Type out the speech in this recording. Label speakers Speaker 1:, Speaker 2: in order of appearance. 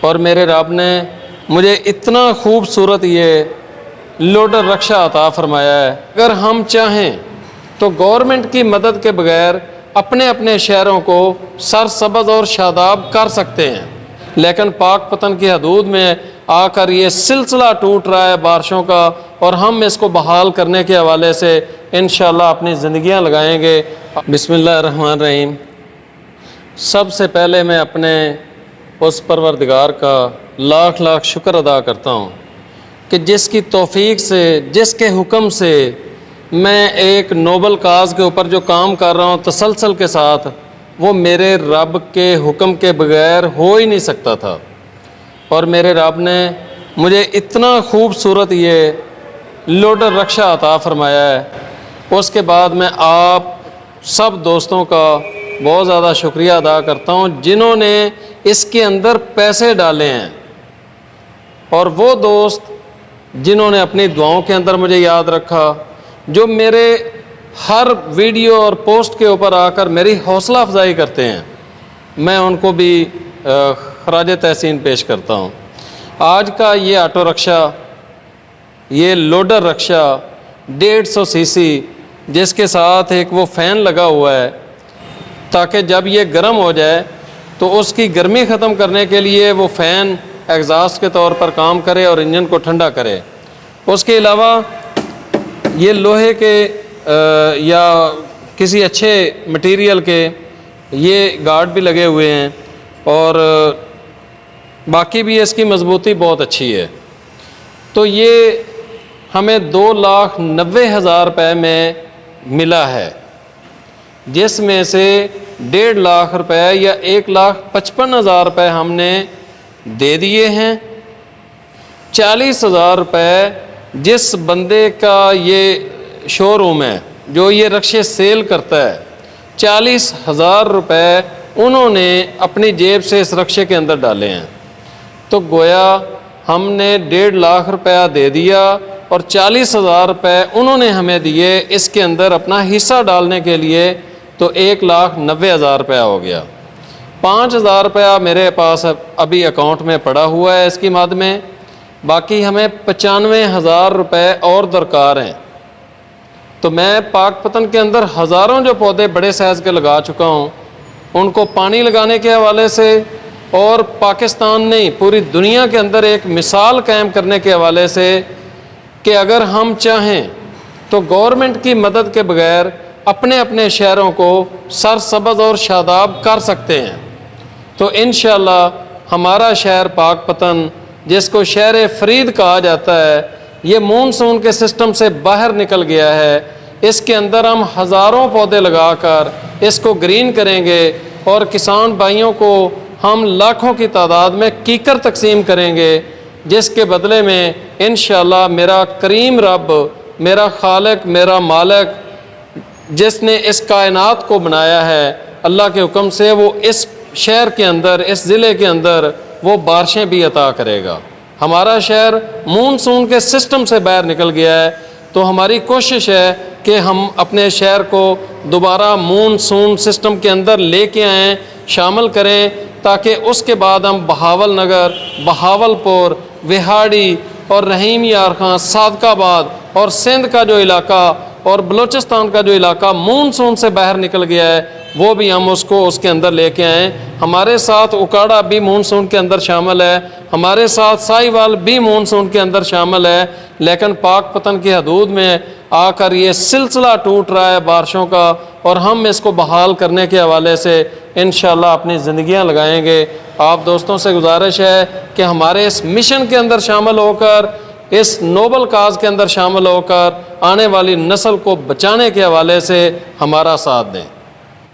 Speaker 1: اور میرے رب نے مجھے اتنا خوبصورت یہ لوڈر رکشا عطا فرمایا ہے۔ اگر ہم چاہیں تو گورنمنٹ کی مدد کے بغیر اپنے اپنے شہروں کو سرسبز اور شاداب کر سکتے ہیں، لیکن پاک پتن کی حدود میں آ کر یہ سلسلہ ٹوٹ رہا ہے بارشوں کا، اور ہم اس کو بحال کرنے کے حوالے سے انشاءاللہ اپنی زندگیاں لگائیں گے۔ بسم اللہ الرحمن الرحیم۔ سب سے پہلے میں اپنے اس پروردگار کا لاکھ لاکھ شکر ادا کرتا ہوں کہ جس کی توفیق سے، جس کے حکم سے میں ایک نوبل کاز کے اوپر جو کام کر رہا ہوں تسلسل کے ساتھ، وہ میرے رب کے حکم کے بغیر ہو ہی نہیں سکتا تھا۔ اور میرے رب نے مجھے اتنا خوبصورت یہ لوڈر رکشا عطا فرمایا ہے۔ اس کے بعد میں آپ سب دوستوں کا بہت زیادہ شکریہ ادا کرتا ہوں جنہوں نے اس کے اندر پیسے ڈالے ہیں، اور وہ دوست جنہوں نے اپنی دعاؤں کے اندر مجھے یاد رکھا، جو میرے ہر ویڈیو اور پوسٹ کے اوپر آ کر میری حوصلہ افزائی کرتے ہیں، میں ان کو بھی خراج تحسین پیش کرتا ہوں۔ آج کا یہ آٹو رکشا، یہ لوڈر رکشا 150 سی سی، جس کے ساتھ ایک وہ فین لگا ہوا ہے تاکہ جب یہ گرم ہو جائے تو اس کی گرمی ختم کرنے کے لیے وہ فین ایگزاسٹ کے طور پر کام کرے اور انجن کو ٹھنڈا کرے۔ اس کے علاوہ یہ لوہے کے یا کسی اچھے مٹیریل کے یہ گارڈ بھی لگے ہوئے ہیں، اور باقی بھی اس کی مضبوطی بہت اچھی ہے۔ تو یہ ہمیں 2,90,000 روپے میں ملا ہے، جس میں سے 1.5 لاکھ روپے یا 1,55,000 روپے ہم نے دے دیے ہیں۔ 40,000 روپے جس بندے کا یہ شو روم ہے جو یہ رکشے سیل کرتا ہے، 40,000 روپے انہوں نے اپنی جیب سے اس رکشے کے اندر ڈالے ہیں۔ تو گویا ہم نے 1.5 لاکھ روپیہ دے دیا اور 40,000 روپے انہوں نے ہمیں دیے اس کے اندر اپنا حصہ ڈالنے کے لیے، تو 1,90,000 روپیہ ہو گیا۔ 5,000 روپیہ میرے پاس ابھی اکاؤنٹ میں پڑا ہوا ہے اس کی مد میں، باقی ہمیں 95,000 روپے اور درکار ہیں۔ تو میں پاک پتن کے اندر ہزاروں جو پودے بڑے سائز کے لگا چکا ہوں، ان کو پانی لگانے کے حوالے سے، اور پاکستان نہیں پوری دنیا کے اندر ایک مثال قائم کرنے کے حوالے سے کہ اگر ہم چاہیں تو گورنمنٹ کی مدد کے بغیر اپنے اپنے شہروں کو سرسبز اور شاداب کر سکتے ہیں۔ تو انشاءاللہ ہمارا شہر پاک پتن، جس کو شہر فرید کہا جاتا ہے، یہ مونسون کے سسٹم سے باہر نکل گیا ہے۔ اس کے اندر ہم ہزاروں پودے لگا کر اس کو گرین کریں گے، اور کسان بھائیوں کو ہم لاکھوں کی تعداد میں کیکر تقسیم کریں گے، جس کے بدلے میں انشاءاللہ میرا کریم رب، میرا خالق، میرا مالک، جس نے اس کائنات کو بنایا ہے، اللہ کے حکم سے وہ اس شہر کے اندر، اس ضلع کے اندر وہ بارشیں بھی عطا کرے گا۔ ہمارا شہر مونسون کے سسٹم سے باہر نکل گیا ہے، تو ہماری کوشش ہے کہ ہم اپنے شہر کو دوبارہ مونسون سسٹم کے اندر لے کے آئیں، شامل کریں، تاکہ اس کے بعد ہم بہاول نگر، بہاول پور، وہاڑی اور رحیم یار خان، صادق آباد اور سندھ کا جو علاقہ اور بلوچستان کا جو علاقہ مونسون سے باہر نکل گیا ہے، وہ بھی ہم اس کو اس کے اندر لے کے آئیں۔ ہمارے ساتھ اکاڑا بھی مونسون کے اندر شامل ہے، ہمارے ساتھ ساہیوال بھی مونسون کے اندر شامل ہے، لیکن پاک پتن کی حدود میں آ کر یہ سلسلہ ٹوٹ رہا ہے بارشوں کا، اور ہم اس کو بحال کرنے کے حوالے سے انشاءاللہ اپنی زندگیاں لگائیں گے۔ آپ دوستوں سے گزارش ہے کہ ہمارے اس مشن کے اندر شامل ہو کر، اس نوبل کاز کے اندر شامل ہو کر آنے والی نسل کو بچانے کے حوالے سے ہمارا ساتھ دیں۔